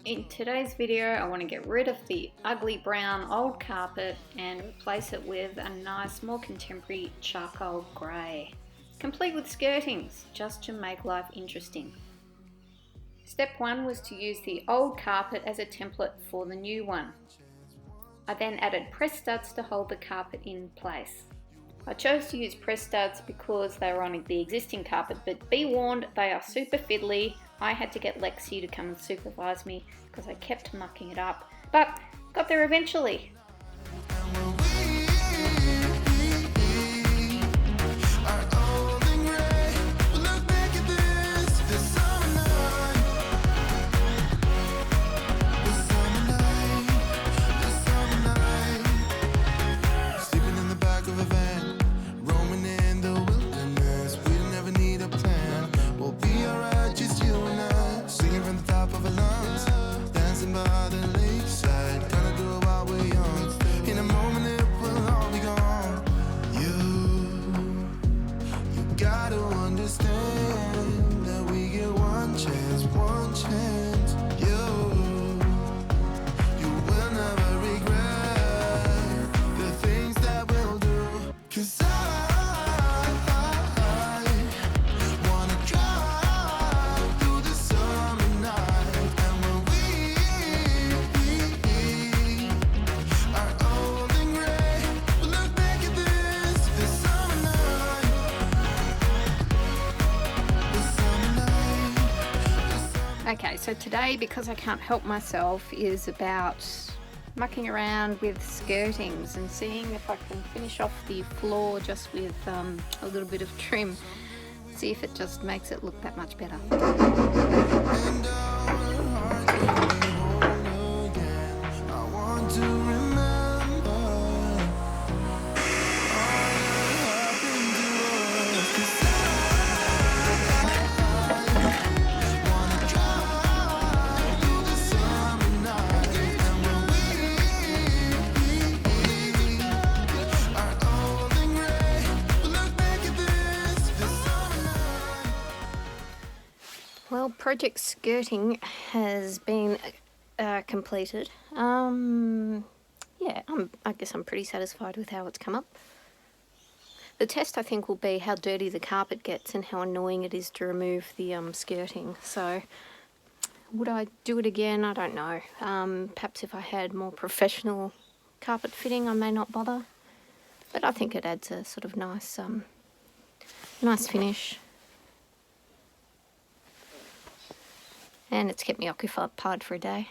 In today's video, I want to get rid of the ugly brown old carpet and replace it with a nice, more contemporary charcoal grey, complete with skirtings, just to make life interesting. Step 1 was to use the old carpet as a template for the new one. I then added press studs to hold the carpet in place. I chose to use press studs because they were on the existing carpet, but be warned, they are super fiddly. I had to get Lexi to come and supervise me because I kept mucking it up, but got there eventually. Okay, so today, because I can't help myself, is about mucking around with skirtings and seeing if I can finish off the floor just with a little bit of trim. See if it just makes it look that much better. Well, project skirting has been completed. Yeah, I guess I'm pretty satisfied with how it's come up. The test, I think, will be how dirty the carpet gets and how annoying it is to remove the skirting. So, would I do it again? I don't know. Perhaps if I had more professional carpet fitting, I may not bother. But I think it adds a sort of nice, nice finish. And it's kept me occupied for a day.